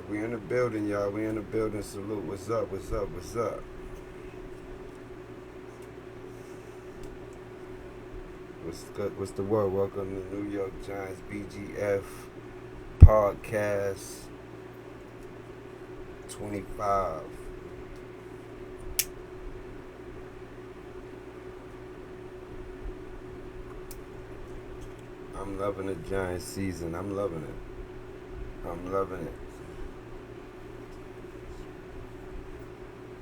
We in the building, y'all. We in the building. Salute. What's up? What's up? What's up? What's good? What's the word? Welcome to New York Giants BGF Podcast 25. I'm loving the Giants season. I'm loving it. I'm loving it.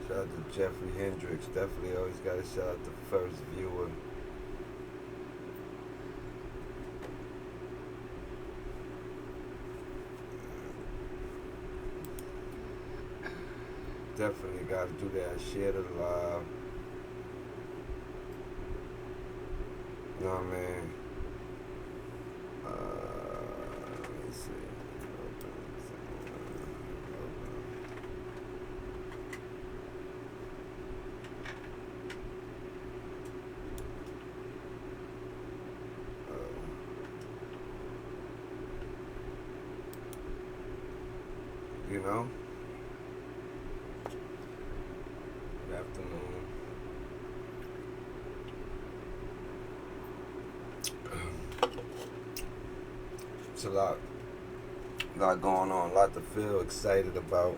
Shout out to Jeffrey Hendricks. Definitely always got to shout out the first viewer. Definitely got to do that. Share the live. You know what I mean? Let me see. You know? Good afternoon. It's a lot going on, a lot to feel excited about.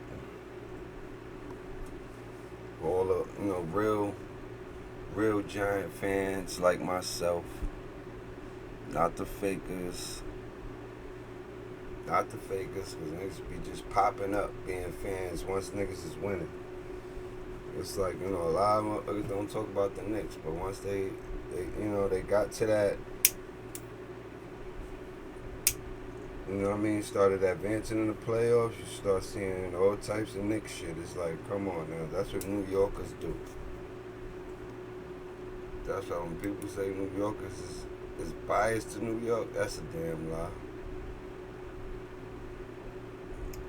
All the, real Giant fans like myself, not the fakers. Not the fakers, because niggas be just popping up being fans once niggas is winning. It's like, a lot of motherfuckers don't talk about the Knicks, but once they got to that, started advancing in the playoffs, you start seeing all types of Knicks shit. It's like, come on now, that's what New Yorkers do. That's why when people say New Yorkers is biased to New York, that's a damn lie.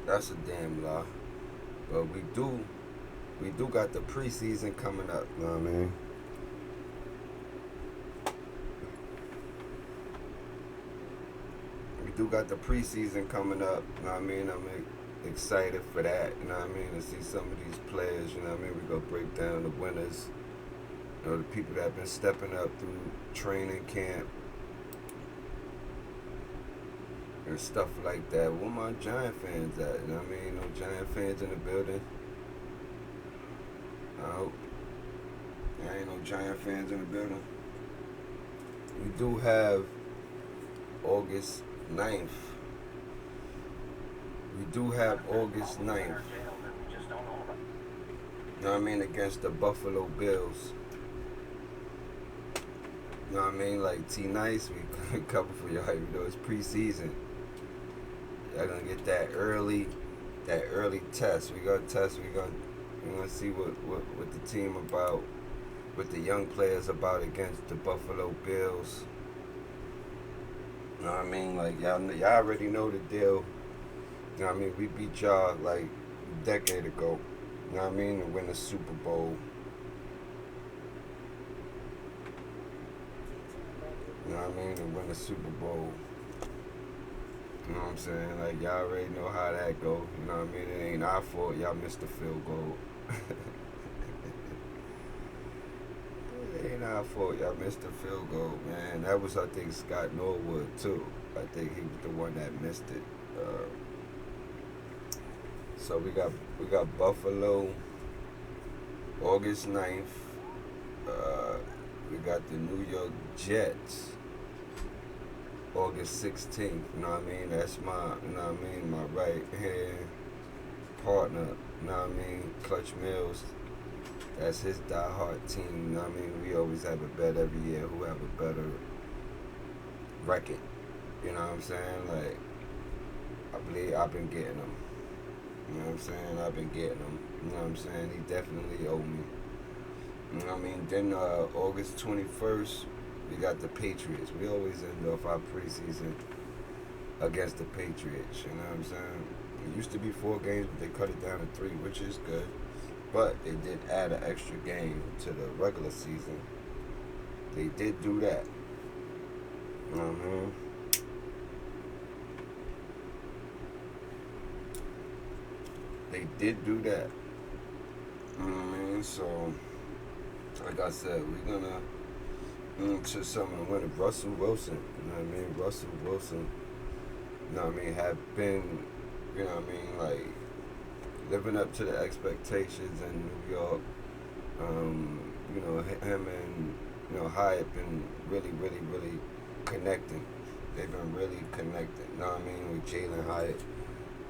That's a damn lie. But we do got the preseason coming up, you know what I mean? We do got the preseason coming up, you know what I mean? I'm excited for that, you know what I mean? To see some of these players, you know what I mean? We're going to break down the winners, the people that have been stepping up through training camp and stuff like that. Where my Giant fans at? You know what I mean? No Giant fans in the building. I hope there ain't no Giant fans in the building. We do have August 9th. We do have August 9th. You know what I mean? Against the Buffalo Bills. You know what I mean? Like T-Nice, we cover for y'all, even though it's preseason. Y'all gonna get that early test. We gonna test. We're gonna see what the team about, what the young players about against the Buffalo Bills. You know what I mean? Like y'all already know the deal. You know what I mean? We beat y'all like a decade ago. You know what I mean? To win the Super Bowl. You know what I mean? To win the Super Bowl. You know what I'm saying? Like, y'all already know how that go. You know what I mean? It ain't our fault. Y'all missed the field goal. It ain't our fault. Y'all missed the field goal, man. That was, I think, Scott Norwood, too. I think he was the one that missed it. So we got Buffalo, August 9th. We got the New York Jets, August 16th, you know what I mean? That's my, you know what I mean, my right hand partner, you know what I mean? Clutch Mills, that's his diehard team, you know what I mean? We always have a bet every year who have a better record, you know what I'm saying? Like, I believe I've been getting them, you know what I'm saying? I've been getting them, you know what I'm saying? He definitely owed me. You know what I mean? Then August 21st, we got the Patriots. We always end off our preseason against the Patriots. You know what I'm saying? It used to be 4 games, but they cut it down to 3, which is good. But they did add an extra game to the regular season. They did do that. You know what I mean? they did do that. You know what I mean? So, like I said, we're gonna to someone to win it. Russell Wilson. You know what I mean? Russell Wilson. You know what I mean? Have been, you know what I mean? Like living up to the expectations in New York. You know, him and Hyatt been really connecting. They've been really connected. You know what I mean? With Jalen Hyatt.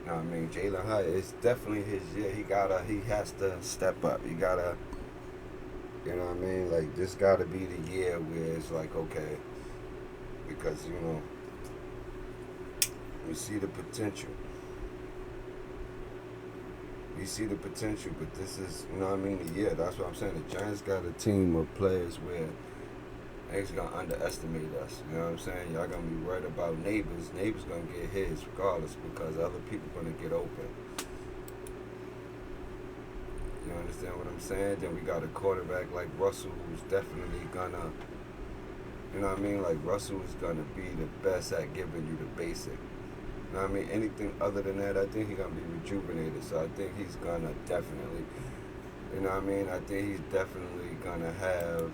You know what I mean? Jalen Hyatt, it's definitely his year. He has to step up. He gotta, you know what I mean? Like, this gotta be the year where it's like, okay, because, we see the potential. We see the potential, but this is, you know what I mean, the year. That's what I'm saying. The Giants got a team of players where they ain't gonna underestimate us. You know what I'm saying? Y'all gonna be worried about neighbors. Neighbors gonna get his regardless because other people gonna get open. You understand what I'm saying? Then we got a quarterback like Russell who's definitely gonna, you know what I mean? Like Russell is gonna be the best at giving you the basic. You know what I mean? Anything other than that, I think he's gonna be rejuvenated. So I think he's gonna definitely, you know what I mean? I think he's definitely gonna have,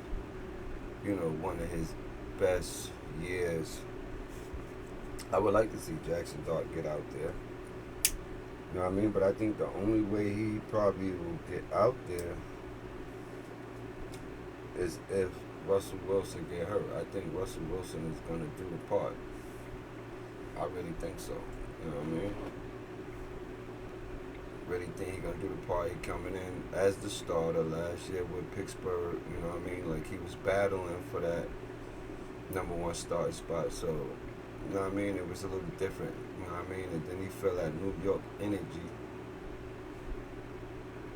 one of his best years. I would like to see Jaxson Dart get out there. You know what I mean? But I think the only way he probably will get out there is if Russell Wilson get hurt. I think Russell Wilson is gonna do the part. I really think so. You know what I mean? Really think he's gonna do the part. He coming in as the starter last year with Pittsburgh. You know what I mean? Like he was battling for that number one starting spot. So, you know what I mean? It was a little different. You know what I mean? And then he felt that New York energy.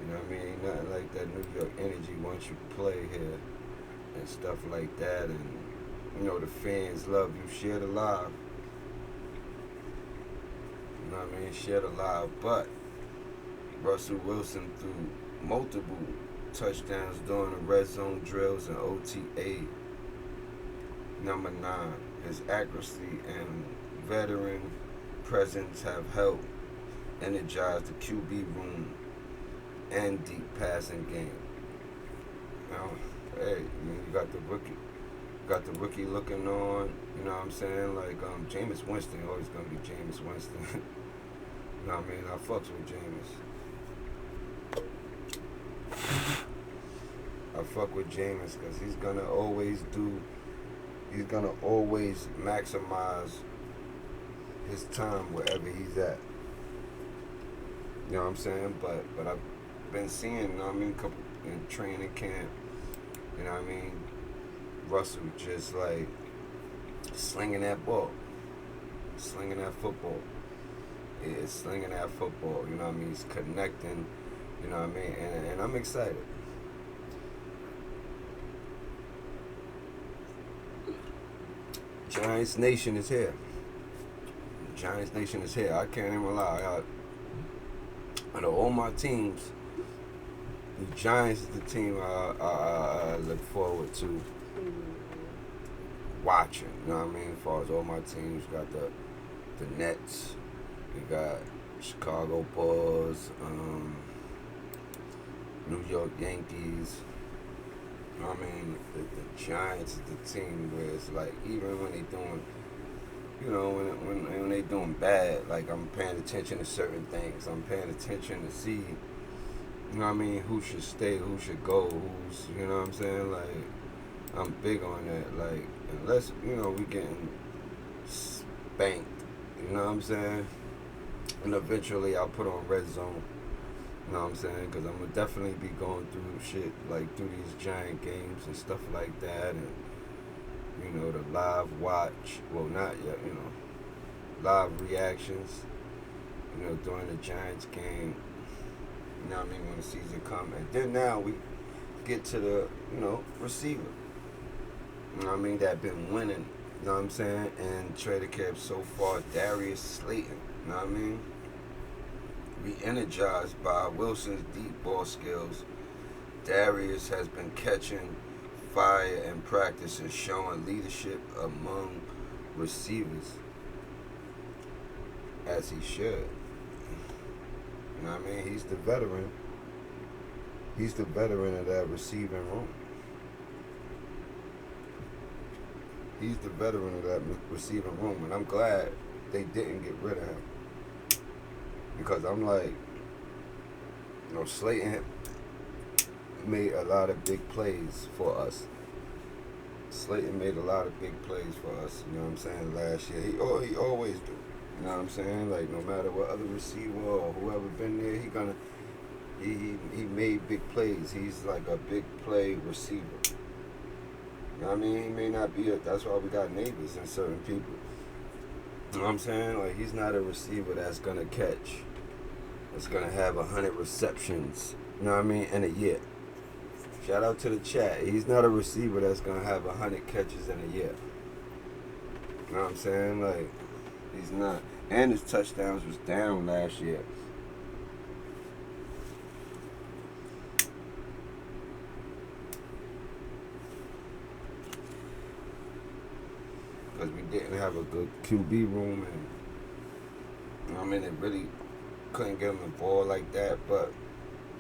You know what I mean? Nothing like that New York energy once you play here and stuff like that. And the fans love you. Share the live. You know what I mean? Share the live. But Russell Wilson threw multiple touchdowns during the red zone drills and OTA. Number 9, his accuracy and veteran presence have helped energize the QB room and deep passing game. Now, hey, you got the rookie looking on. You know what I'm saying? Like Jameis Winston always gonna be Jameis Winston. You know what I mean? I fucks with Jameis. I fuck with Jameis because he's gonna always maximize his time wherever he's at. You know what I'm saying? But I've been seeing, you know what I mean, a couple in training camp, you know what I mean, Russell just like slinging that ball, slinging that football. Yeah, slinging that football, you know what I mean? He's connecting, you know what I mean? And I'm excited. Giants Nation is here. Giants Nation is here. I can't even lie. Out of all my teams, the Giants is the team I look forward to watching. You know what I mean? As far as all my teams, you got the Nets, you got Chicago Bulls, New York Yankees. You know what I mean? The Giants is the team where it's like, even when they doing, when they doing bad, like I'm paying attention to certain things. I'm paying attention to see, you know what I mean, who should stay, who should go, who's, you know what I'm saying? Like, I'm big on that. Like, unless, we getting spanked, you know what I'm saying? And eventually I'll put on Red Zone. You know what I'm saying? Because I'm going to definitely be going through shit, like through these Giant games and stuff like that. And, the live watch. Well, not yet, live reactions, during the Giants game. You know what I mean? When the season comes. And then now we get to the, receiver. You know what I mean? That been winning. You know what I'm saying? And traded cap so far, Darius Slayton. You know what I mean? Re-energized by Wilson's deep ball skills, Darius has been catching fire in practice and showing leadership among receivers, as he should. You know what I mean? He's the veteran. He's the veteran of that receiving room. He's the veteran of that receiving room, and I'm glad they didn't get rid of him. Because I'm like, Slayton made a lot of big plays for us. Slayton made a lot of big plays for us, you know what I'm saying, last year. He always do. You know what I'm saying? Like, no matter what other receiver or whoever been there, he made big plays. He's like a big play receiver. You know what I mean? He may not be that's why we got neighbors and certain people. You know what I'm saying? Like, he's not a receiver that's gonna catch. That's gonna have 100 receptions, you know what I mean, in a year. Shout out to the chat. He's not a receiver that's gonna have 100 catches in a year. You know what I'm saying? Like, he's not. And his touchdowns was down last year. Because we didn't have a good QB room, and you know what I mean, it really couldn't get him the ball like that, but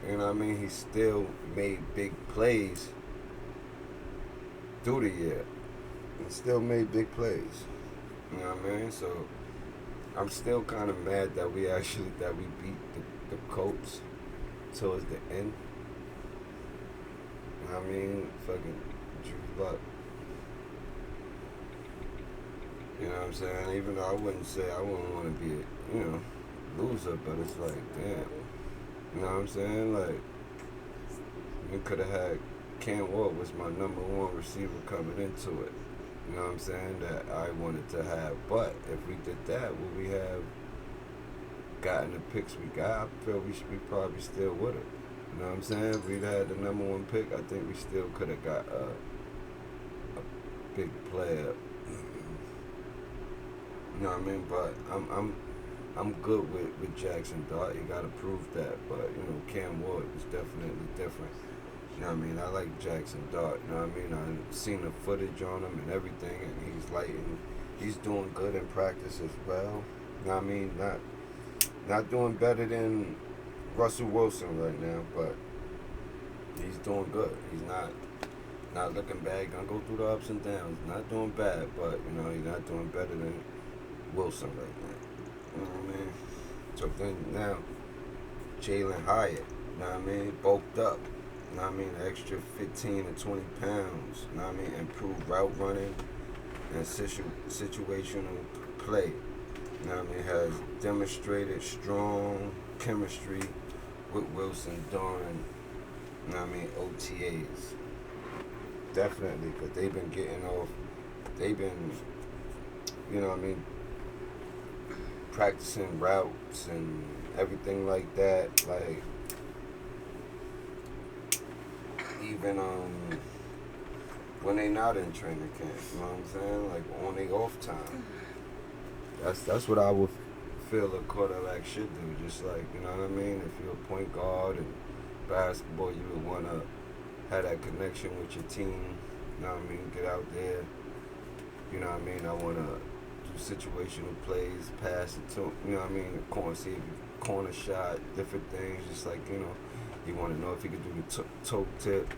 you know what I mean, he still made big plays through the year. He still made big plays. You know what I mean? So I'm still kind of mad that we beat the Colts towards the end. You know what I mean? Fucking Drew Luck. You know what I'm saying? Even though I wouldn't want to be a, loser, but it's like, damn. You know what I'm saying? Like, we could have had Cam Ward was my number one receiver coming into it. You know what I'm saying? That I wanted to have. But if we did that, would we have gotten the picks we got? I feel we probably still would have. You know what I'm saying? If we'd had the number one pick, I think we still could have got a big player. You know what I mean? But I'm good with Jaxson Dart. You gotta prove that. But Cam Ward was definitely different. You know what I mean? I like Jaxson Dart. You know what I mean? I've seen the footage on him and everything, and he's lighting. He's doing good in practice as well. You know what I mean? Not doing better than Russell Wilson right now, but he's doing good. He's not looking bad. Gonna go through the ups and downs. Not doing bad, but he's not doing better than Wilson right now. You know what I mean? So then now, Jalen Hyatt, you know what I mean? Bulked up. You know what I mean? An extra 15 to 20 pounds. You know what I mean? Improved route running and situational play. You know what I mean? Has demonstrated strong chemistry with Wilson during, you know what I mean, OTAs. Definitely, because they've been getting off. They've been, you know what I mean, practicing routes and everything like that. Like, even when they not in training camp, you know what I'm saying? Like, on their off time. That's what I would feel a quarterback should do. Just like, you know what I mean? If you're a point guard and basketball, you would want to have that connection with your team. You know what I mean? Get out there. You know what I mean? I want to do situational plays, pass it to, you know what I mean? See if you corner shot, different things. Just like, you want to know if you could do the toe tip.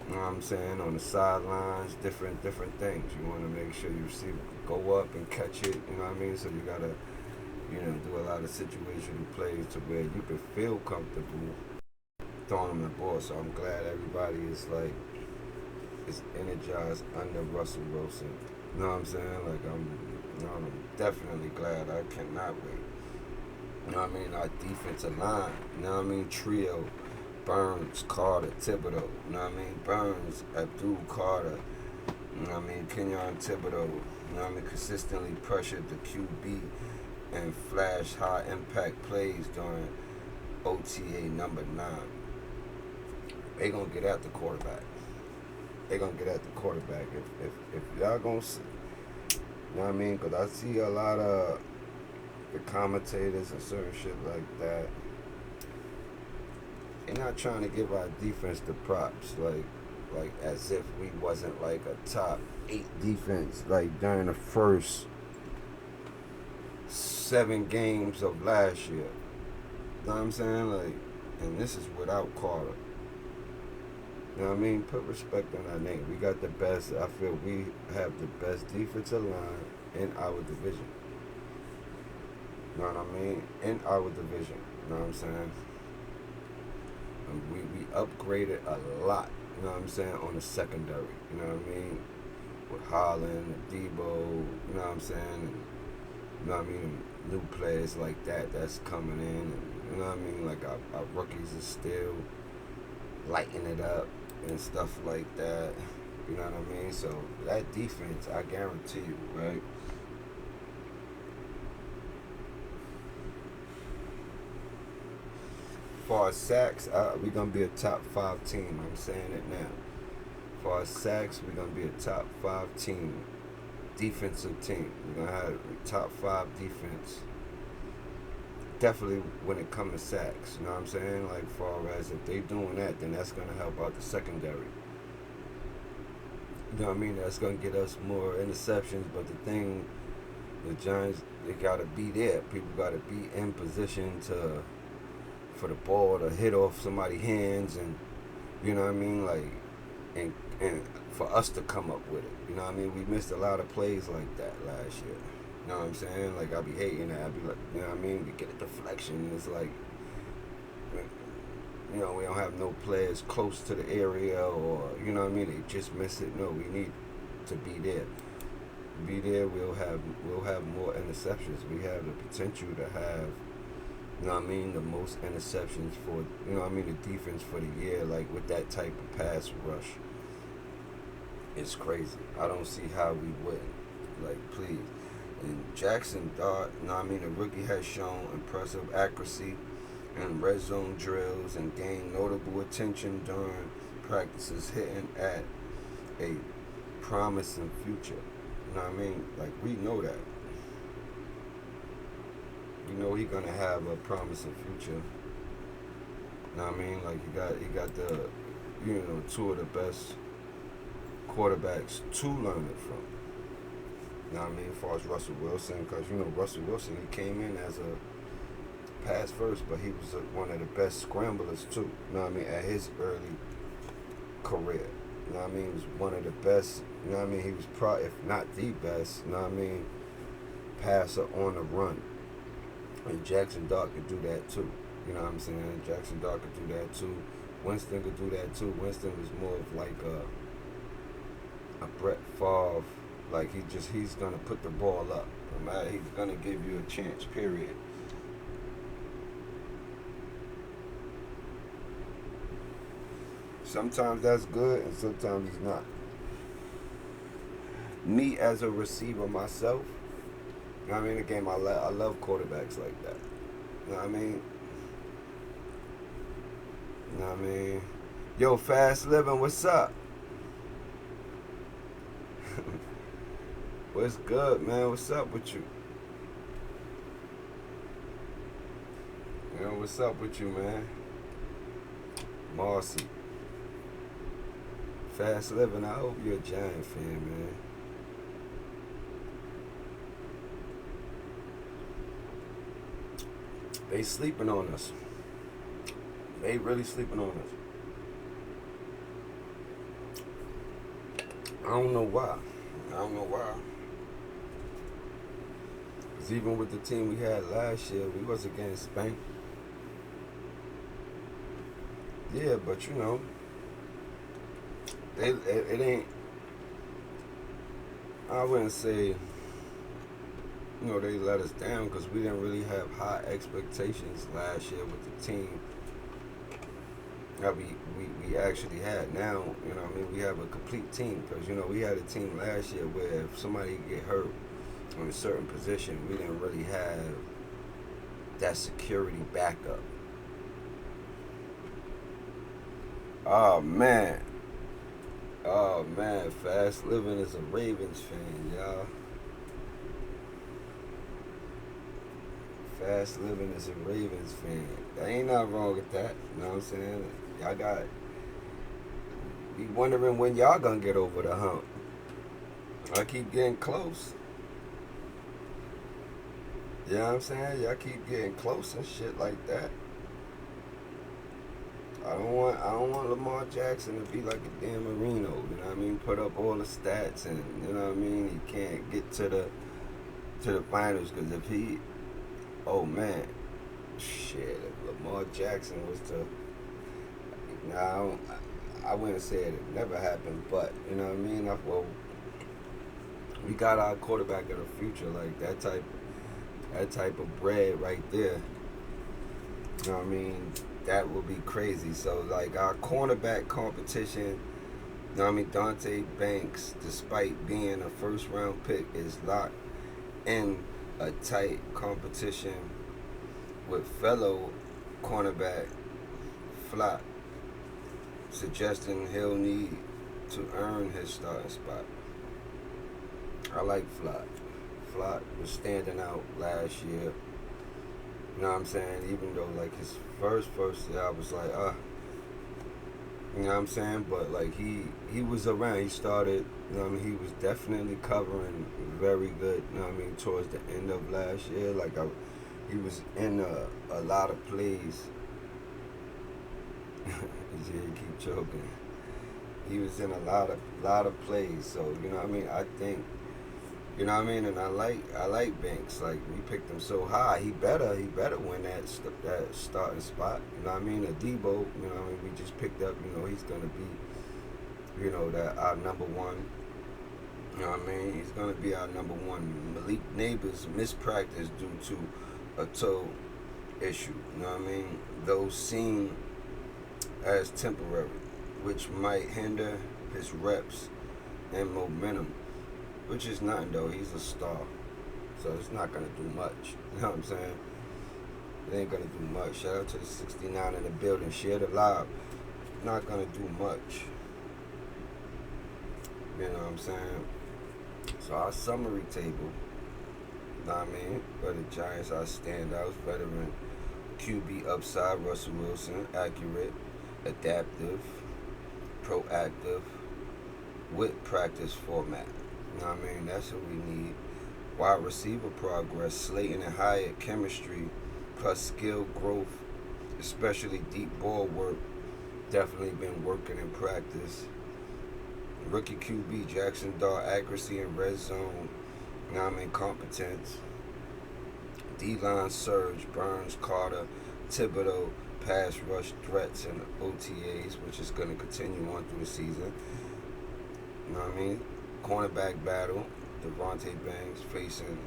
You know what I'm saying? On the sidelines, different things. You want to make sure your receiver can go up and catch it. You know what I mean? So you got to, do a lot of situational plays to where you can feel comfortable throwing them the ball. So I'm glad everybody is energized under Russell Wilson. You know what I'm saying? Like, I'm definitely glad. I cannot wait. You know what I mean? Our defensive line, you know what I mean? Trio, Burns, Carter, Thibodeau. You know what I mean? Burns, Abdul Carter. You know what I mean? Kenyon Thibodeau. You know what I mean? Consistently pressured the QB and flash high impact plays during OTA number 9. They gonna get at the quarterback. They gonna get at the quarterback. If y'all gonna see, you know what I mean? Because I see a lot of the commentators and certain shit like that. They're not trying to give our defense the props, like as if we wasn't like a top 8 defense, like during the first 7 games of last year. know what I'm saying? Like, and this is without Carter. You know what I mean? Put respect on our name. We got the best. I feel we have the best defensive line in our division. You know what I mean? In our division. You know what I'm saying? And we upgraded a lot. You know what I'm saying? On the secondary. You know what I mean? With Holland, Debo. You know what I'm saying? And, you know what I mean? New players like that that's coming in. And, you know what I mean? Like our rookies are still lighting it up and stuff like that. You know what I mean? So that defense, I guarantee you, right? As far as sacks, we're going to be a top 5 team. I'm saying it now. As far as sacks, we're going to be a top 5 team. Defensive team. We're going to have a top 5 defense. Definitely when it comes to sacks. You know what I'm saying? Like, far as if they doing that, then that's going to help out the secondary. You know what I mean? That's going to get us more interceptions. But the thing, the Giants, they got to be there. People got to be in position for the ball to hit off somebody's hands, and you know what I mean, like, and for us to come up with it. You know what I mean? We missed a lot of plays like that last year. You know what I'm saying? Like, I be hating that. I be like, you know what I mean? We get a deflection, and it's like, you know, we don't have no players close to the area, or you know what I mean? They just miss it. No, we need to be there. Be there. We'll have more interceptions. We have the potential to have, you know what I mean, the most interceptions for, you know what I mean, the defense for the year, like with that type of pass rush. It's crazy. I don't see how we wouldn't. Like, please. And Jaxson Dart, you know what I mean, the rookie has shown impressive accuracy in red zone drills and gained notable attention during practices, hitting at a promising future. You know what I mean? Like, we know that. You know he's gonna have a promising future. You know what I mean? Like, he got the, you know, 2 of the best quarterbacks to learn it from. You know what I mean? As far as Russell Wilson, because you know Russell Wilson, he came in as a pass first, but he was one of the best scramblers too. You know what I mean? At his early career. You know what I mean? He was one of the best. You know what I mean? He was probably, if not the best, you know what I mean, passer on the run. And Jaxson Dart could do that too. You know what I'm saying? Jaxson Dart could do that too. Winston could do that too. Winston was more of like a Brett Favre. Like, he's gonna put the ball up. No matter, he's gonna give you a chance, period. Sometimes that's good and sometimes it's not. Me as a receiver myself, you know what I mean? Again, I love quarterbacks like that. You know what I mean? You know what I mean? Yo, Fast Living, what's up? What's good, man? What's up with you? You know, what's up with you, man? Marcy. Fast Living, I hope you're a Giant fan, man. They sleeping on us. They really sleeping on us. I don't know why. Because even with the team we had last year, we wasn't getting spanked. Yeah, but you know, it ain't, I wouldn't say, you know, they let us down because we didn't really have high expectations last year with the team that we actually had. Now, you know what I mean, we have a complete team because, you know, we had a team last year where if somebody get hurt in a certain position, we didn't really have that security backup. Oh, man, Fast Living is a Ravens fan, y'all. Fast Living is a Ravens fan. There ain't nothing wrong with that. You know what I'm saying? Y'all be wondering when y'all gonna get over the hump. I keep getting close. You know what I'm saying? Y'all keep getting close and shit like that. I don't want Lamar Jackson to be like a Dan Marino. You know what I mean? Put up all the stats, and you know what I mean. He can't get to the finals because if he, oh man, shit. If Lamar Jackson was to, now I wouldn't say it never happened, but you know what I mean. Well, we got our quarterback of the future, like that type of bread right there. You know what I mean? That would be crazy. So like our cornerback competition, you know what I mean? Dante Banks, despite being a first round pick, is locked in a tight competition with fellow cornerback Flop, suggesting he'll need to earn his starting spot. I like Flop. Flop was standing out last year. You know what I'm saying? Even though like his first year, I was like, you know what I'm saying? But like he was around. He started. You know what I mean? He was definitely covering very good. You know what I mean? Towards the end of last year, he was in a lot of plays. Yeah, keep joking. He was in a lot of plays. So you know what I mean? I think. You know what I mean? And I like Banks. Like we picked him so high, he better win that starting spot. You know what I mean? Debo. You know what I mean? We just picked up. You know he's gonna be, that our number one. You know what I mean? He's gonna be our number one. Malik Neighbors mispractice due to a toe issue. You know what I mean? Though seen as temporary, which might hinder his reps and momentum. Which is nothing though. He's a star, so it's not gonna do much. You know what I'm saying? It ain't gonna do much. Shout out to the 69 in the building. Share the live. Not gonna do much. You know what I'm saying? So our summary table. You know what I mean? For the Giants, our standouts, veteran QB upside, Russell Wilson, accurate, adaptive, proactive, with practice format. You know what I mean? That's what we need. Wide receiver progress, Slayton and Hyatt chemistry, plus skill growth, especially deep ball work. Definitely been working in practice. Rookie QB, Jaxson Dart, accuracy in red zone. You know what I mean? Competence. D-line surge, Burns, Carter, Thibodeau, pass rush threats and OTAs, which is going to continue on through the season. You know what I mean? Cornerback battle, Devontae Banks facing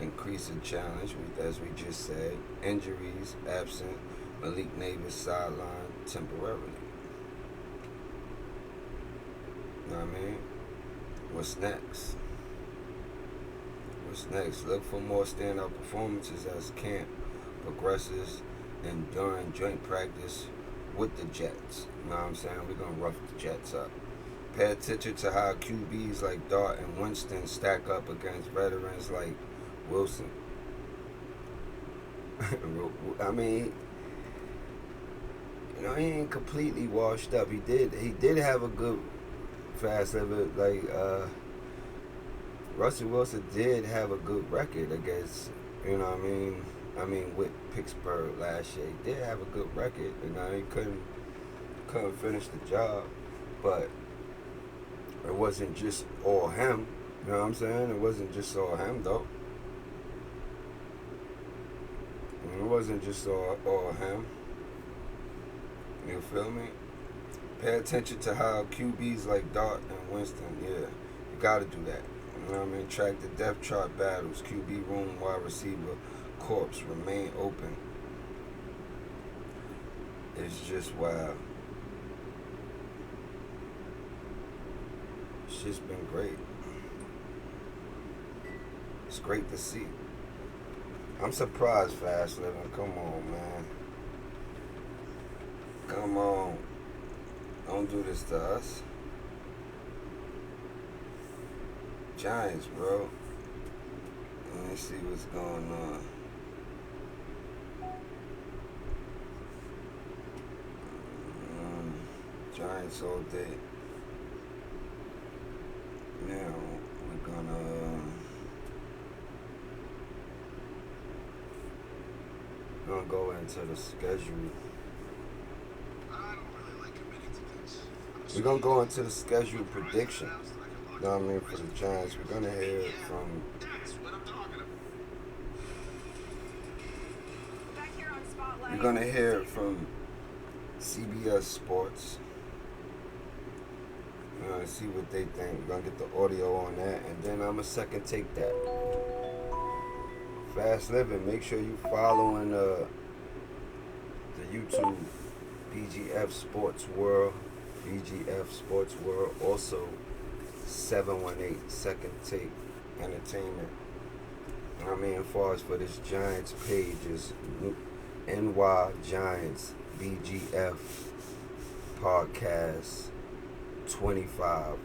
increasing challenge, as we just said. Injuries, absent. Malik Neighbors sideline temporarily. You know what I mean? What's next? Look for more standout performances as camp progresses and during joint practice with the Jets. You know what I'm saying? We're going to rough the Jets up. Pay attention to how QBs like Dart and Winston stack up against veterans like Wilson. I mean, he ain't completely washed up. He did have a good fast level. Like Russell Wilson did have a good record against. You know what I mean? With Pittsburgh last year, he did have a good record. He couldn't finish the job, but it wasn't just all him. You know what I'm saying? It wasn't just all him, though. It wasn't just all him. You feel me? Pay attention to how QBs like Dart and Winston, yeah, you gotta do that. You know what I mean? Track the depth chart battles. QB room, wide receiver, corps remain open. It's just wild. It's just been great. It's great to see. I'm surprised, Fast Living. Come on, man. Come on. Don't do this to us. Giants, bro. Let me see what's going on. Giants all day. Now we're gonna go into the schedule. We're going to go into the schedule prediction. You know what I mean? For the Giants. We're going to hear from CBS Sports. We're going to see what they think. We're going to get the audio on that, and then I'm going to second take that. Fast Living. Make sure you following the YouTube BGF Sports World. BGF Sports World. Also 718 Second Take Entertainment. I mean, as far as for this Giants page is NYGiants BGF Podcast 25.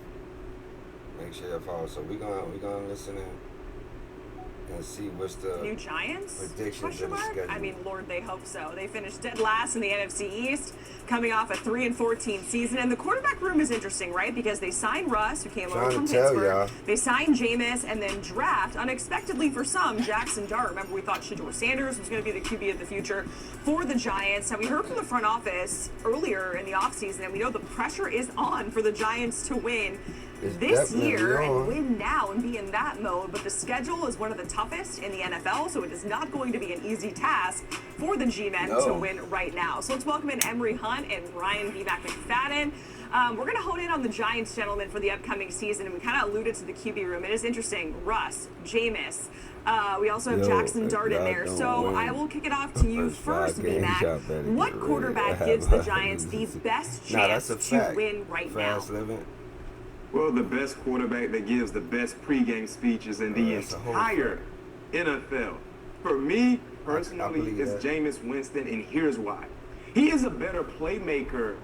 Make sure you follow. So we're gonna listen and see what's the new Giants predictions in the schedule. I mean, Lord, they hope so. They finished dead last in the NFC East, coming off a 3-14 season. And the quarterback room is interesting, right? Because they signed Russ, who came over from Pittsburgh. They signed Jameis, and then draft, unexpectedly for some, Jaxson Dart. Remember, we thought Shedeur Sanders was going to be the QB of the future for the Giants. Now, we heard from the front office earlier in the offseason, and we know the pressure is on for the Giants to win this year and win now and be in that mode. But the schedule is one of the toughest in the NFL, so it is not going to be an easy task for the G-men to win right now. So let's welcome in Emory Hunt and Ryan B-Mac McFadden. We're going to hone in on the Giants, gentlemen, for the upcoming season, and we kind of alluded to the QB room. It is interesting. Russ, Jameis. We also have Jaxson Dart in there. So I will kick it off to you first, B-Mac. What quarterback gives the Giants the best chance to win right now? Well, the best quarterback that gives the best pregame speeches in the entire NFL. For me, personally, is Jameis Winston, and here's why. He is a better playmaker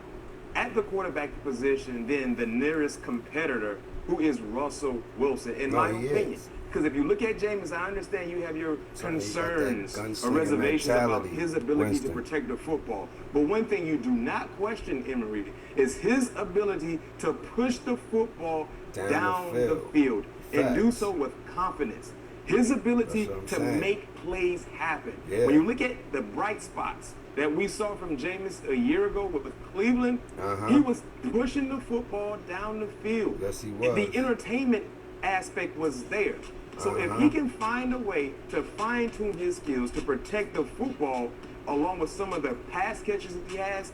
at the quarterback position than the nearest competitor, who is Russell Wilson, in my opinion. Because if you look at Jameis, I understand you have your concerns or reservations about his ability to protect the football. But one thing you do not question, Emory, is his ability to push the football down the field and do so with confidence. His ability to make plays happen. When you look at the bright spots that we saw from Jameis a year ago with Cleveland, he was pushing the football down the field. Yes, he was. The entertainment aspect was there. So if he can find a way to fine-tune his skills to protect the football, along with some of the pass catches he has,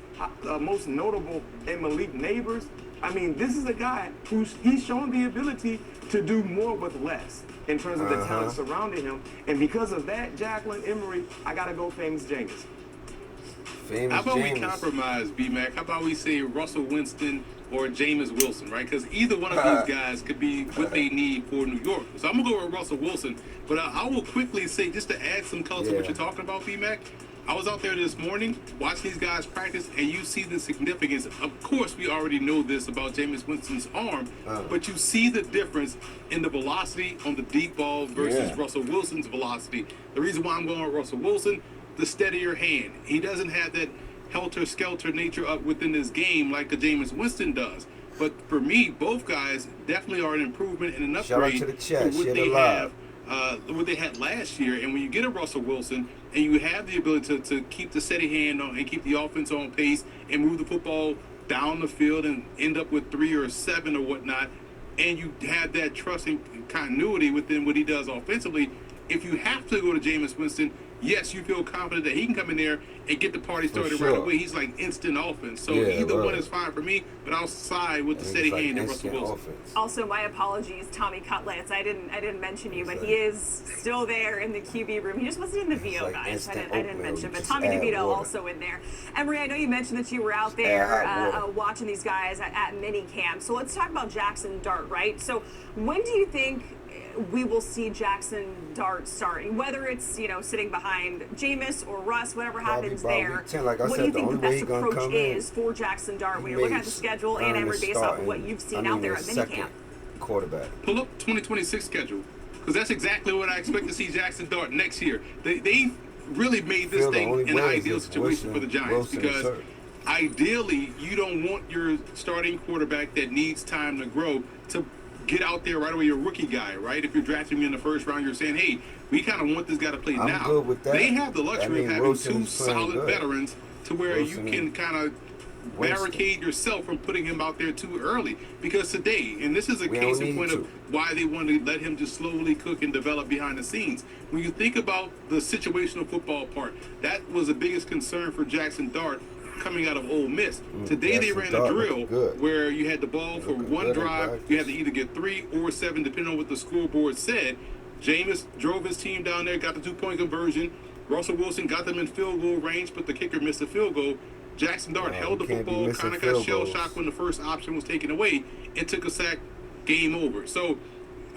most notable in Malik Neighbors, I mean, this is a guy he's shown the ability to do more with less in terms of the talent surrounding him. And because of that, Jacqueline, Emory, I got to go famous Jameis. How about we compromise, B-Mac? How about we say Russell Winston or Jameis Wilson, right? Because either one of these guys could be what they need for New York. So I'm going to go with Russell Wilson. But I will quickly say, just to add some color to what you're talking about, B-Mac, I was out there this morning watching these guys practice, and you see the significance. Of course, we already know this about Jameis Winston's arm, but you see the difference in the velocity on the deep ball versus Russell Wilson's velocity. The reason why I'm going with Russell Wilson, the steadier hand. He doesn't have that helter-skelter nature up within his game like the Jameis Winston does. But for me, both guys definitely are an improvement and an upgrade to what they had last year. And when you get a Russell Wilson and you have the ability to keep the steady hand on and keep the offense on pace and move the football down the field and end up with 3 or 7 or whatnot, and you have that trust and continuity within what he does offensively, if you have to go to Jameis Winston, yes, you feel confident that he can come in there and get the party started right away. He's like instant offense. So either one is fine for me, but I'll side with the steady hand and Russell Wilson. Also, my apologies, Tommy Cutlets. I didn't mention you, but he is still there in the QB room. He just wasn't in the VO, guys. I didn't mention, but Tommy DeVito also in there. Emory, I know you mentioned that you were out there watching these guys at mini camp. So let's talk about Jaxson Dart, right? So when do you think we will see Jaxson Dart starting, whether it's, sitting behind Jameis or Russ, whatever happens there? What do you think the best approach is for Jaxson Dart when you're looking at the schedule and Emory based off of what you've seen out there at minicamp? Quarterback. Pull up 2026 schedule, because that's exactly what I expect to see Jaxson Dart next year. They really made this thing an ideal situation for the Giants, because ideally you don't want your starting quarterback that needs time to grow to get out there right away, your rookie guy, right? If you're drafting him in the first round, you're saying, hey, we kind of want this guy to play now. Good with that. They have the luxury of having two solid veterans to where you can kind of barricade yourself from putting him out there too early. Because today, and this is a case in point of why they wanted to let him just slowly cook and develop behind the scenes. When you think about the situational football part, that was the biggest concern for Jaxson Dart coming out of Ole Miss. Today they ran a drill where you had the ball for one drive. You had to either get 3 or 7, depending on what the scoreboard said. Jameis drove his team down there, got the 2-point conversion. Russell Wilson got them in field goal range, but the kicker missed the field goal. Jaxson Dart held the football, kind of got shell-shocked when the first option was taken away, and took a sack, game over. So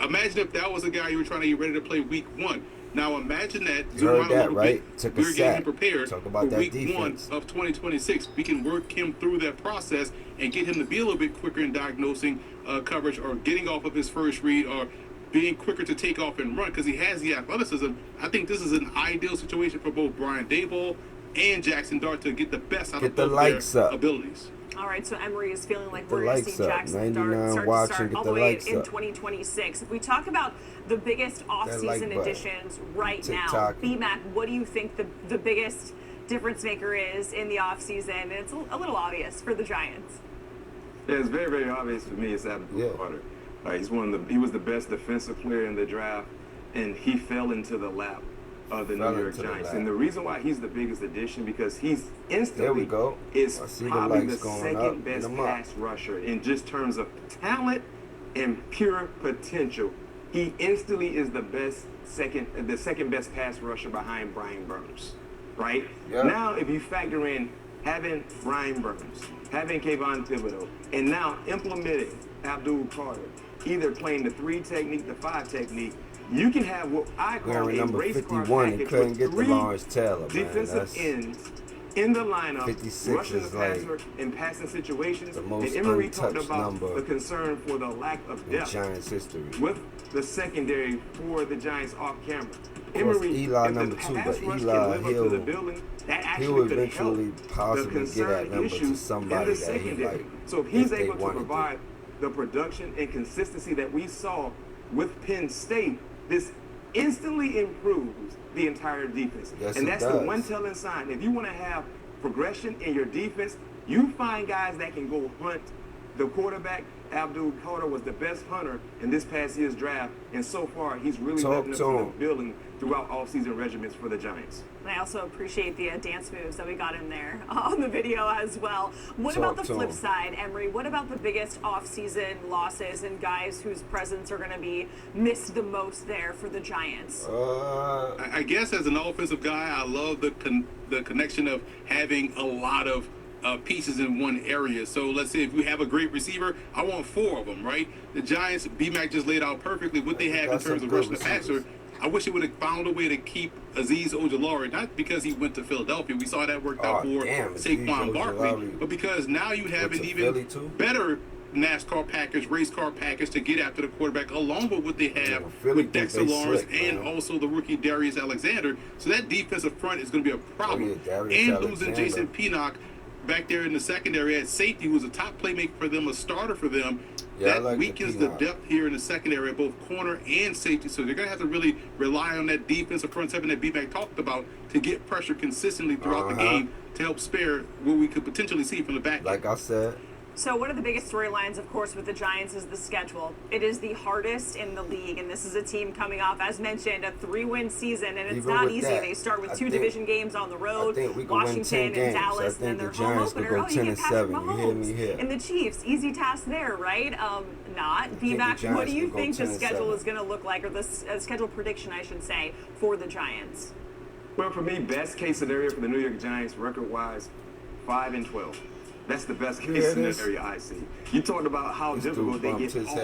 imagine if that was a guy you were trying to get ready to play week 1. Now imagine that. You heard that, right? Took a we're getting him prepared for week 1 of 2026. We can work him through that process and get him to be a little bit quicker in diagnosing coverage or getting off of his first read or being quicker to take off and run because he has the athleticism. I think this is an ideal situation for both Brian Daboll and Jaxson Dart to get the best out of both their abilities. All right, so Emory is feeling like we're going to see Jaxson Dart start all the way in 2026. If we talk about the biggest off-season additions right now, B-Mac, what do you think the biggest difference maker is in the off-season? And it's a little obvious for the Giants. Yeah, it's very, very obvious for me. It's Abdul Carter. He was the best defensive player in the draft, and he fell into the lap of the New York Giants. And the reason why he's the biggest addition because he's instantly is probably the second best pass rusher in just terms of talent and pure potential. He instantly is the second best pass rusher behind Brian Burns, right? Yep. Now, if you factor in having Brian Burns, having Kayvon Thibodeau, and now implementing Abdul Carter, either playing the 3 technique, the 5 technique, you can have what I call a race car package with 3 defensive ends in the lineup, rushing the passer in passing situations. And Emory talked about the concern for the lack of depth with the secondary for the Giants off camera. Emory, if the pass rush can live up to the building, that actually could help the concern issues in the secondary. So if he's able to provide the production and consistency that we saw with Penn State, this instantly improves the entire defense. Yes, and that's the one telling sign. If you want to have progression in your defense, you find guys that can go hunt the quarterback. Abdul Carter was the best hunter in this past year's draft, and so far he's really living up to the building throughout all-season regimens for the Giants. And I also appreciate the dance moves that we got in there on the video as well. What about the flip side, Emory? What about the biggest off-season losses and guys whose presence are going to be missed the most there for the Giants? I guess as an offensive guy, I love the connection of having a lot of pieces in one area. So let's say if we have a great receiver, I want 4 of them, right? The Giants, B-Mac just laid out perfectly what they have in terms of rushing the passer. I wish they would have found a way to keep Azeez Ojulari, not because he went to Philadelphia. We saw that worked out for Saquon Barkley, but because now you have an even better NASCAR package, race car package to get after the quarterback, along with what they have with Dexter Lawrence and also the rookie Darius Alexander. So that defensive front is going to be a problem. And losing Jason Pinnock back there in the secondary at safety, who was a top playmaker for them, a starter for them. That weakens the depth here in the secondary at both corner and safety. So they're going to have to really rely on that defensive front seven that B-Mac talked about to get pressure consistently throughout the game to help spare what we could potentially see from the back. Like I said. So one of the biggest storylines, of course, with the Giants is the schedule. It is the hardest in the league, and this is a team coming off, as mentioned, a 3-win season, and it's not easy. They start with 2 division games on the road, Washington and Dallas, and then their home opener. Oh, you get Patrick Mahomes and the Chiefs. Easy task there, right? Not. B-Mac, what do you think the schedule is going to look like, or the schedule prediction, I should say, for the Giants? Well, for me, best case scenario for the New York Giants, record-wise, 5-12. That's the best case scenario I see. You talked about how difficult they get off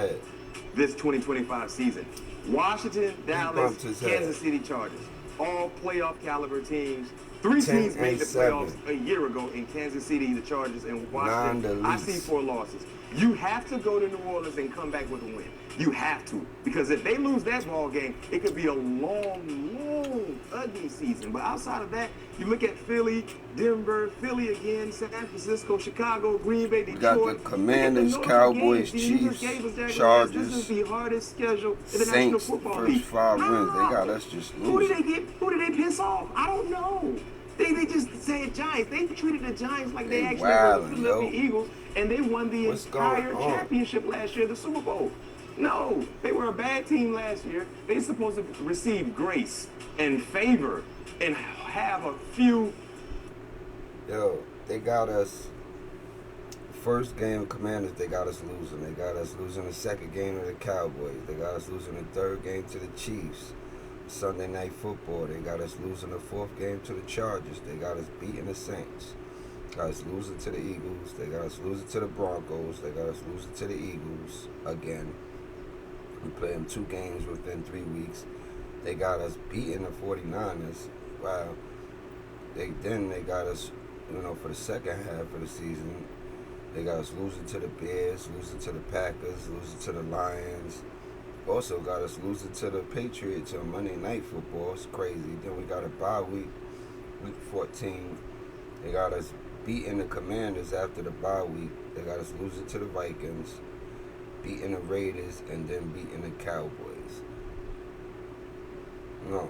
this 2025 season. Washington, Dallas, Kansas City Chargers, all playoff caliber teams. 3 teams made the playoffs a year ago in Kansas City, the Chargers, and Washington. I see 4 losses. You have to go to New Orleans and come back with a win. You have to. Because if they lose that ball game, it could be a long, ugly season. But outside of that, you look at Philly, Denver, Philly again, San Francisco, Chicago, Green Bay, Detroit. We got the Commanders, Cowboys, Chiefs, Chargers, this is the hardest schedule in the National Football League. First 5 wins. They got us just losing. Who did they piss off? I don't know. They just said, bad Giants. They treated the Giants like they actually were the Philadelphia Eagles, and they won the entire championship last year, the Super Bowl. No, they were a bad team last year. They're supposed to receive grace and favor and have a few. Yo, they got us. First game of Commanders, they got us losing. They got us losing the second game to the Cowboys. They got us losing the third game to the Chiefs. Sunday Night Football, they got us losing the fourth game to the Chargers. They got us beating the Saints. Got us losing to the Eagles. They got us losing to the Broncos. They got us losing to the Eagles again. We played them 2 games within 3 weeks. They got us beating the 49ers. Wow. They got us, for the second half of the season. They got us losing to the Bears, losing to the Packers, losing to the Lions. Also got us losing to the Patriots on Monday Night Football. It's crazy. Then we got a bye week 14. They got us beating the Commanders after the bye week. They got us losing to the Vikings, beating the Raiders, and then beating the Cowboys. No,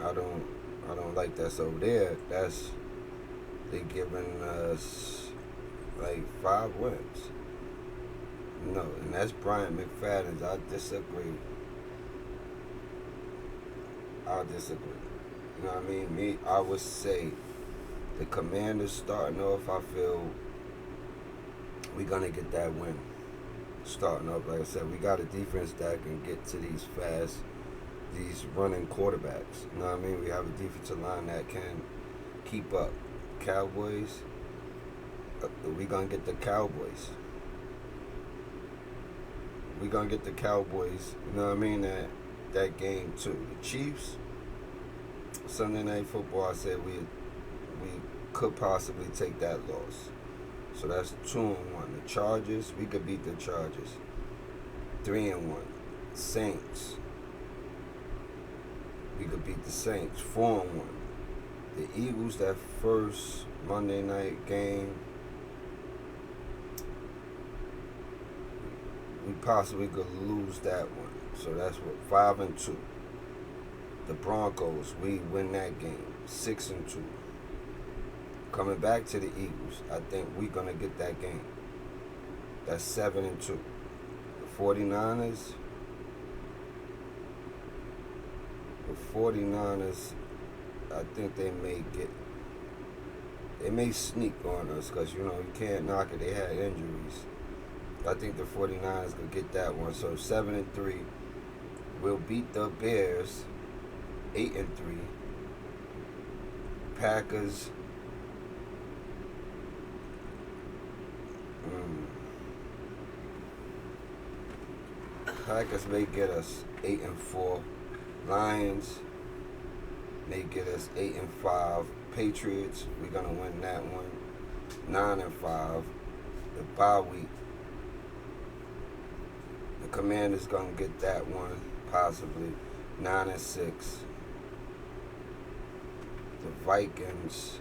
I don't like that over there. They giving us like 5 wins. No, and that's Brian McFadden's. I disagree. You know what I mean? I would say the Commanders starting off, I feel we're going to get that win. Starting off, like I said, we got a defense that can get to these running quarterbacks. You know what I mean? We have a defensive line that can keep up. Cowboys, we're going to get the Cowboys. We're going to get the Cowboys, you know what I mean, that game too. The Chiefs, Sunday Night Football, I said we could possibly take that loss. So that's 2-1. The Chargers, we could beat the Chargers. 3-1. Saints, we could beat the Saints. 4-1. The Eagles, that first Monday night game, we possibly could lose that one. So that's what, 5-2. The Broncos, we win that game, 6-2. Coming back to the Eagles, I think we're gonna get that game. That's 7-2. The 49ers, I think they may sneak on us because, you can't knock it. They had injuries. I think the 49ers could get that one. So 7-3. We'll beat the Bears, 8-3. Packers, Packers may get us 8-4. Lions may get us 8-5. Patriots, we're gonna win that one, 9-5. The bye week, the Commanders gonna get that one, possibly 9-6. The Vikings,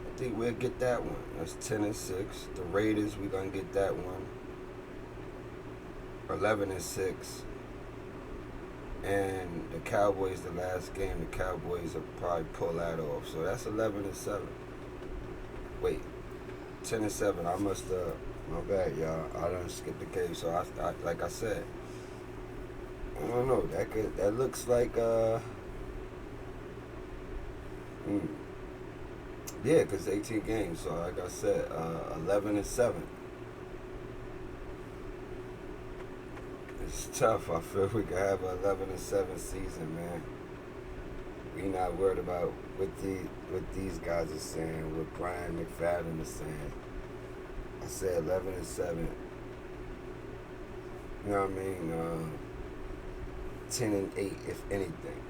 I think we'll get that one. That's 10-6. The Raiders, we're gonna get that one, 11-6. And the Cowboys, the last game, the Cowboys will probably pull that off. So that's 11-7. Wait, 10-7. I must my bad, y'all. I done skipped the game. So I like I said, I don't know. That looks like yeah, because 18 games. So like I said, 11-7. It's tough. I feel we could have an 11-7 season, man. We not worried about what these guys are saying, what Brian McFadden is saying. I said 11-7. You know what I mean? 10-8 if anything.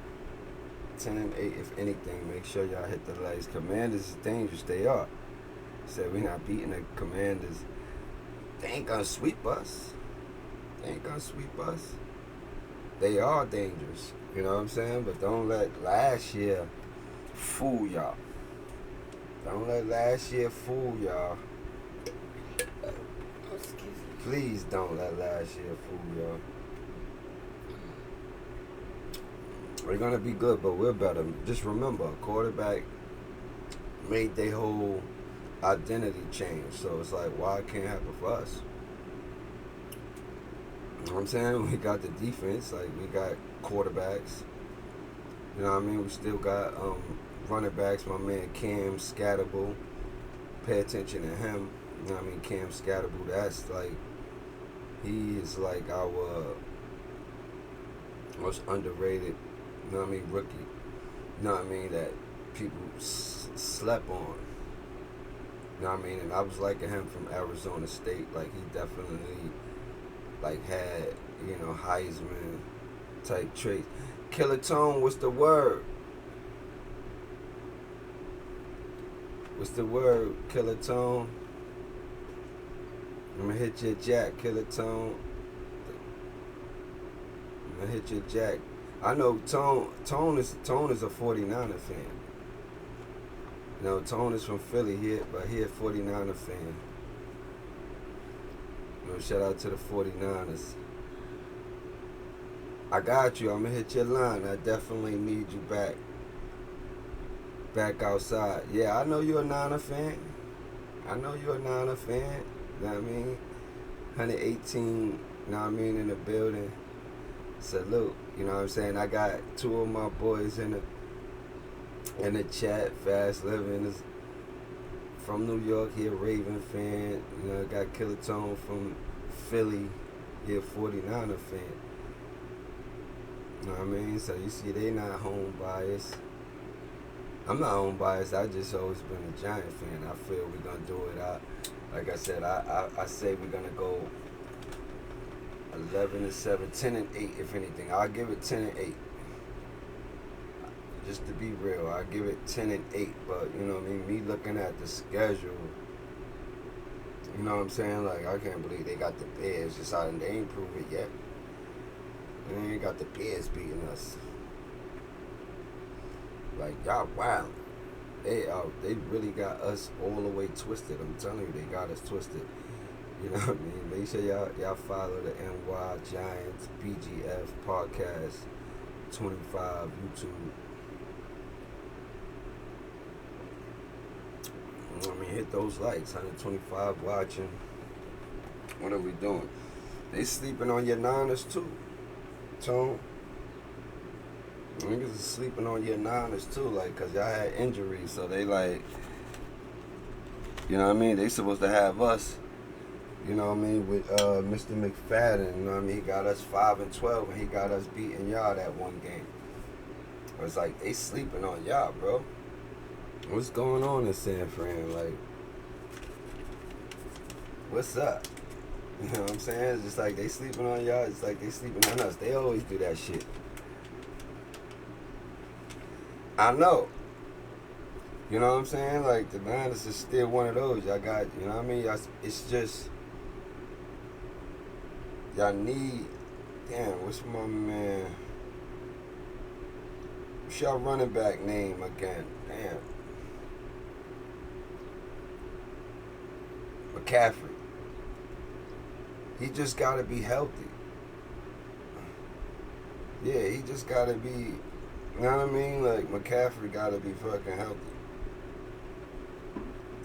10-8 if anything. Make sure y'all hit the likes. Commanders is dangerous. They are. Said we not beating the Commanders. They ain't gonna sweep us. They ain't gonna sweep us. They are dangerous. You know what I'm saying? But don't let last year fool y'all. Don't let last year fool y'all. Please don't let last year fool y'all. We're going to be good, but we're better. Just remember, a quarterback made their whole identity change. So it's like, why it can't happen for us? You know what I'm saying? We got the defense. Like, we got quarterbacks. You know what I mean? We still got running backs. My man Cam Scatterable. Pay attention to him. You know what I mean? Cam Scatterable. That's like, he is like our most underrated, you know what I mean, rookie. You know what I mean? That people slept on. You know what I mean? And I was liking him from Arizona State. Like, he definitely, like, had, you know, Heisman type traits. Killer Tone, what's the word? What's the word, Killer Tone? I'm gonna hit your jack, Killer Tone. I'm gonna hit your jack. I know Tone is a 49er fan. You know, Tone is from Philly here, but he a 49er fan. You know, shout out to the 49ers. I got you. I'm gonna hit your line. I definitely need you back outside. Yeah, I know you're a Niner fan. You know what I mean? 118, you know what I mean, in the building. Salute. You know what I'm saying? I got two of my boys in the chat. Fast Living is from New York. He a Raven fan. You know, I got Killer Tone from Philly. He a 49er fan. You know what I mean? So you see, they not home biased. I'm not home biased. I just always been a Giant fan. I feel we're gonna do it. Like I said, I say we're gonna go 11-7, 10-8, if anything. I'll give it 10-8. Just to be real, I'll give it 10-8. But you know what I mean? Me looking at the schedule, you know what I'm saying? Like, I can't believe they got the Bears. Just out, and they ain't proved it yet. They ain't got the Bears beating us. Like, y'all wild. They really got us all the way twisted. I'm telling you, they got us twisted. You know what I mean? Make sure y'all follow the NYGiants BGF Podcast 25 YouTube. You know what I mean? Hit those likes. 125 watching. What are we doing? They sleeping on your Niners too, Tone. Niggas is sleeping on your Niners too, like, cause y'all had injuries, so they like, you know what I mean? They supposed to have us, you know what I mean, with Mr. McFadden. You know what I mean? He got us 5-12, and he got us beating y'all that one game. It's like they sleeping on y'all, bro. What's going on in San Fran? Like, what's up? You know what I'm saying? It's just like they sleeping on y'all. It's like they sleeping on us. They always do that shit. I know. You know what I'm saying? Like, the Niners is still one of those. Y'all got, you know what I mean? Y'all, it's just, y'all need, damn, what's my man? What's y'all running back name again? Damn. McCaffrey. He just got to be healthy. Yeah, he just got to be, you know what I mean? Like, McCaffrey got to be fucking healthy.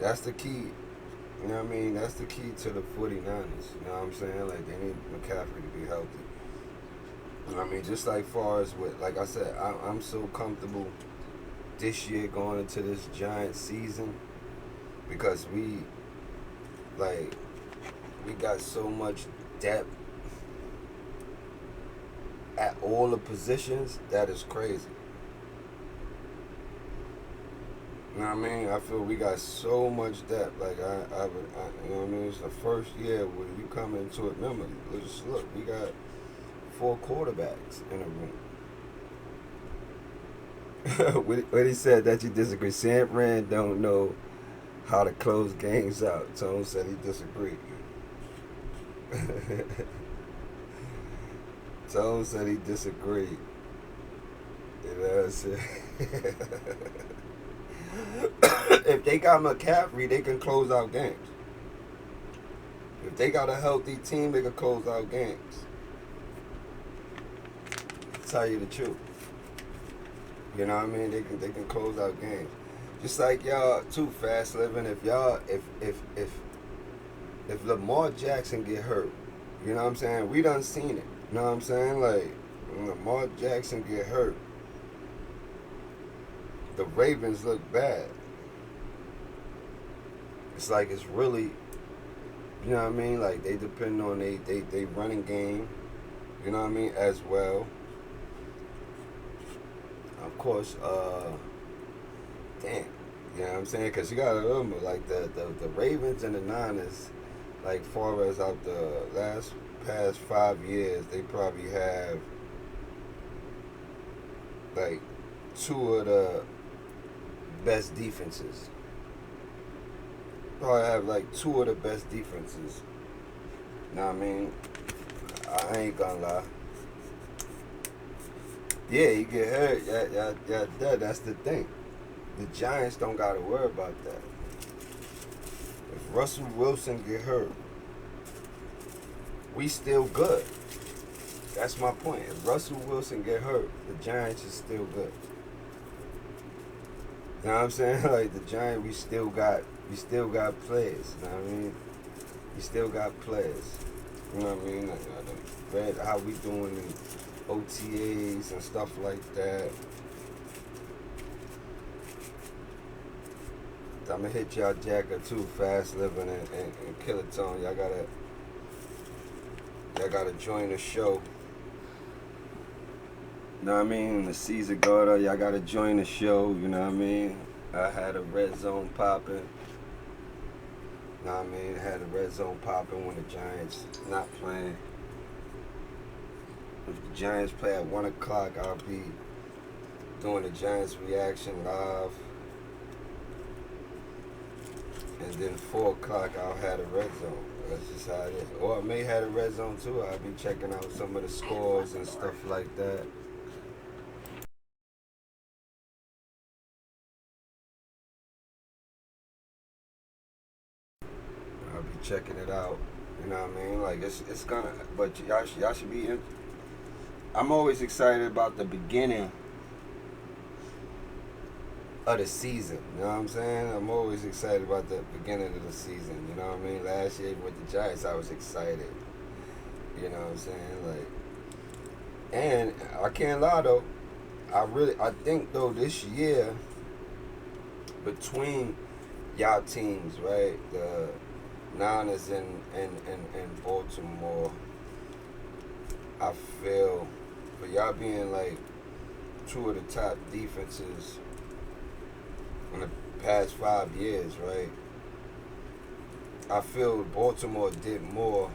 That's the key. You know what I mean? That's the key to the 49ers. You know what I'm saying? Like, they need McCaffrey to be healthy. You know what I mean? Just like far as with, like I said, I'm so comfortable this year going into this Giants season because we got so much depth at all the positions that is crazy. You know what I mean? I feel we got so much depth. Like, you know what I mean? It's the first year when you come into it. Remember, just look, we got 4 quarterbacks in a room. When he said that you disagree, Sam Rand don't know how to close games out. Tone said he disagreed. Tone said he disagreed. You know what I'm saying? If they got McCaffrey, they can close out games. If they got a healthy team, they can close out games. I'll tell you the truth. You know what I mean? They can close out games. Just like y'all too, fast living. If Lamar Jackson get hurt, you know what I'm saying? We done seen it. You know what I'm saying? Like when Lamar Jackson get hurt, the Ravens look bad. It's like it's really, you know what I mean? Like they depend on they running game, you know what I mean, as well. Of course, damn, you know what I'm saying? Because you got to remember, like the Ravens and the Niners, like far as out the past 5 years, they probably have like two of the best defenses. Probably have like two of the best defenses. You know what I mean? I ain't gonna lie. Yeah, you get hurt. Yeah, that's the thing. The Giants don't gotta worry about that. If Russell Wilson get hurt, we still good. That's my point. If Russell Wilson get hurt, the Giants is still good. You know what I'm saying? Like the Giants, we still got players. You know what I mean? We still got players. You know what I mean? I read how we doing in OTAs and stuff like that. I'm gonna hit y'all jacker too, fast living and Killertone. Y'all gotta join the show. You know what I mean? The season go, y'all gotta join the show. You know what I mean? I had a red zone popping. You know what I mean? I had a red zone popping when the Giants not playing. If the Giants play at 1 o'clock, I'll be doing the Giants reaction live. And then 4 o'clock, I'll have a red zone. That's just how it is. Or I may have a red zone too. I'll be checking out some of the scores and stuff like that. I'll be checking it out. You know what I mean? Like it's gonna. But y'all should be in. I'm always excited about the beginning of the season, you know what I'm saying? I'm always excited about the beginning of the season, you know what I mean? Last year with the Giants, I was excited, you know what I'm saying? Like, and I can't lie though, I think though this year, between y'all teams, right, the Niners and Baltimore, I feel for y'all being like two of the top defenses in the past 5 years, right? I feel Baltimore did more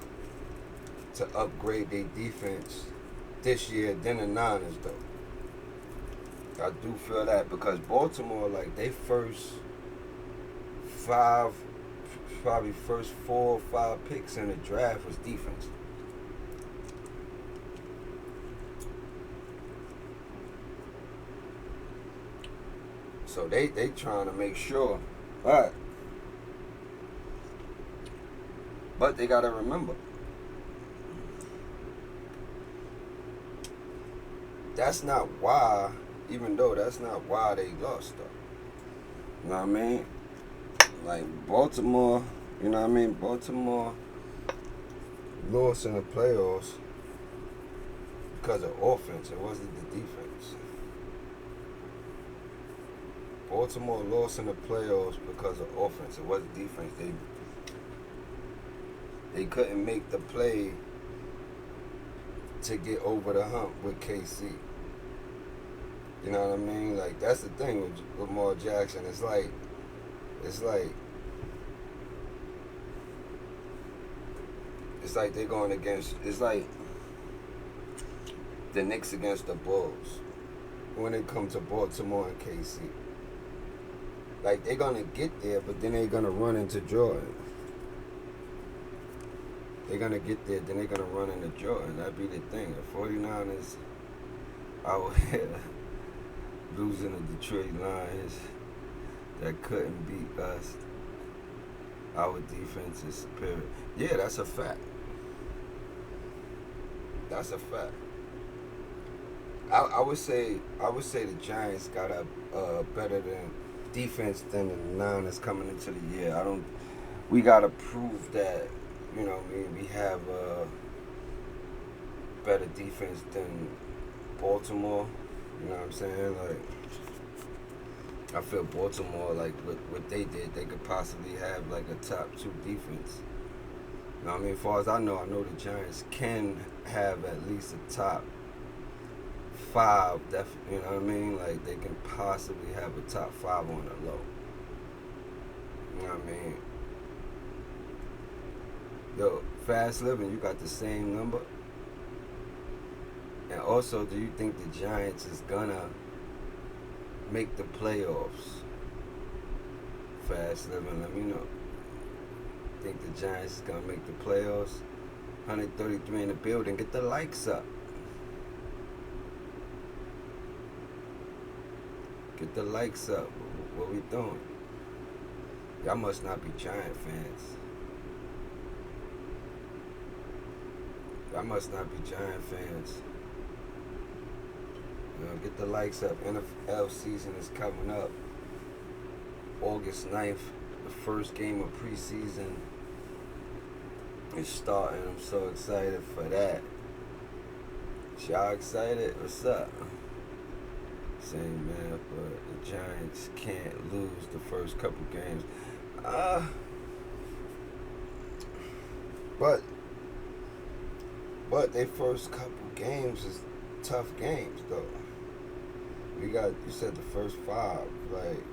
to upgrade their defense this year than the Niners, though. I do feel that because Baltimore, like, they first 4 or 5 picks in the draft was defense. So they trying to make sure, but they gotta remember that's not why. Even though that's not why they lost, though. You know what I mean? Like Baltimore, you know what I mean? Baltimore lost in the playoffs because of offense. It wasn't the defense. Baltimore lost in the playoffs because of offense. It wasn't defense. They couldn't make the play to get over the hump with KC. You know what I mean? Like, that's the thing with Lamar Jackson. It's like they're going against. It's like the Knicks against the Bulls when it comes to Baltimore and KC. Like, they're going to get there, but then they're going to run into Jordan. They're going to get there, then they're going to run into Jordan. That'd be the thing. The 49ers out here losing the Detroit Lions that couldn't beat us. Our defense is superior. Yeah, that's a fact. That's a fact. I would say the Giants got a better than defense than the Niners coming into the year. We gotta prove that, we have a better defense than Baltimore. You know what I'm saying? Like, I feel Baltimore, like what they did, they could possibly have like a top 2 defense. You know what I mean? As far as I know the Giants can have at least a top 5, you know what I mean? Like, they can possibly have a top 5 on the low. You know what I mean? Yo, Fast Living, you got the same number? And also, do you think the Giants is gonna make the playoffs? Fast Living, let me know. Think the Giants is gonna make the playoffs? 133 in the building. Get the likes up. Get the likes up. What we doing? Y'all must not be Giant fans. Y'all must not be Giant fans. Get the likes up. NFL season is coming up. August 9th, the first game of preseason is starting. I'm so excited for that. Y'all excited? What's up? Same, man, but the Giants can't lose the first couple games. But their first couple games is tough games, though. You said the first 5, like,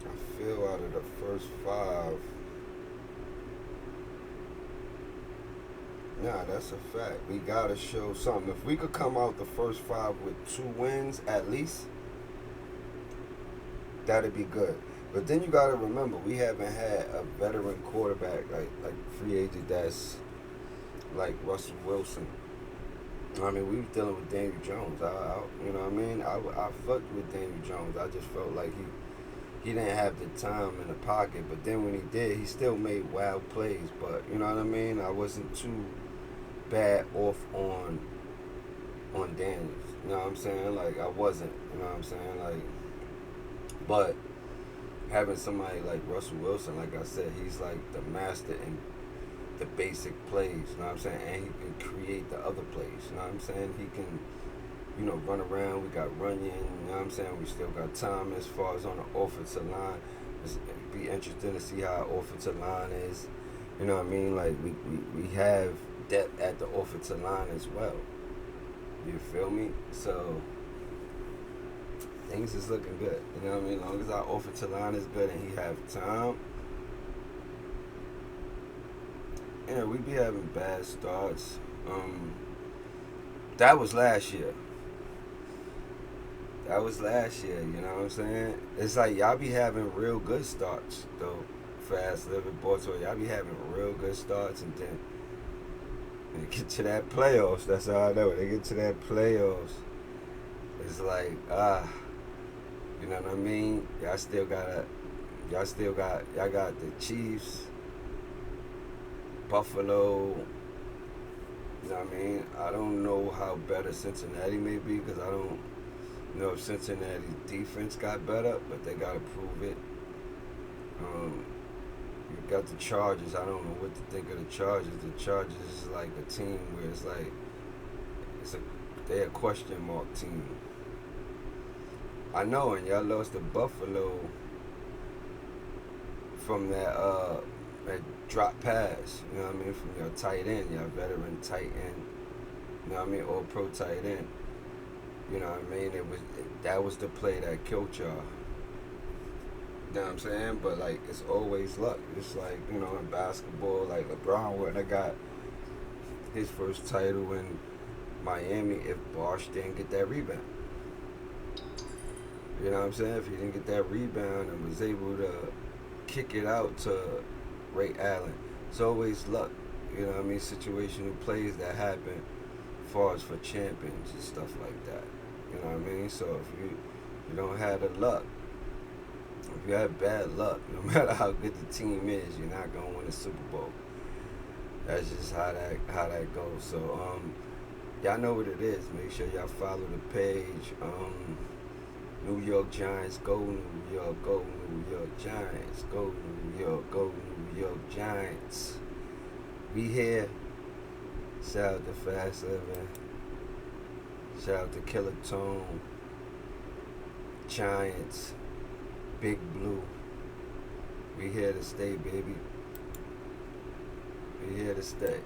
I feel out of the first 5, nah, that's a fact. We gotta show something. If we could come out the first 5 with 2 wins at least, that'd be good. But then you gotta remember, we haven't had a veteran quarterback like free agent that's like Russell Wilson. I mean, we were dealing with Daniel Jones. You know what I mean? I fucked with Daniel Jones. I just felt like he didn't have the time in the pocket. But then when he did, he still made wild plays. But, you know what I mean? I wasn't too bad off on Daniels. You know what I'm saying? Like, I wasn't. You know what I'm saying? Like, but having somebody like Russell Wilson, like I said, he's like the master in the basic plays, you know what I'm saying? And he can create the other plays, you know what I'm saying? He can, run around. We got Runyon, you know what I'm saying? We still got time as far as on the offensive line. It'd be interesting to see how our offensive line is. You know what I mean? Like, we have depth at the offensive line as well. You feel me? So, things is looking good. You know what I mean? As long as our offensive line is good and he have time. Yeah, we be having bad starts. That was last year. You know what I'm saying? It's like y'all be having real good starts, though. Fast Living Baltimore, y'all be having real good starts, and then when they get to that playoffs, that's all I know. When they get to that playoffs, it's like, you know what I mean? Y'all got the Chiefs, Buffalo, you know what I mean? I don't know how better Cincinnati may be, because I don't know if Cincinnati's defense got better, but they got to prove it. You got the Chargers. I don't know what to think of the Chargers. The Chargers is like a team where it's like, they're a question mark team. I know, and y'all lost to Buffalo from that drop pass, you know what I mean, from your tight end, your veteran tight end, you know what I mean, all pro tight end. You know what I mean? That was the play that killed y'all. You know what I'm saying? But like, it's always luck. It's like, in basketball, like LeBron wouldn't have got his first title in Miami if Bosh didn't get that rebound. You know what I'm saying? If he didn't get that rebound and was able to kick it out to Ray Allen. It's always luck. You know what I mean? Situational plays that happen as far as for champions and stuff like that. You know what I mean? So if you don't have the luck, if you have bad luck, no matter how good the team is, you're not gonna win a Super Bowl. That's just how that goes. So Y'all know what it is. Make sure y'all follow the page. New York Giants, go New York, go New York Giants, go New York, go New York Giants. We here. Shout out to Fast Living. Shout out to Killer Tone. Giants. Big Blue. We here to stay, baby. We here to stay.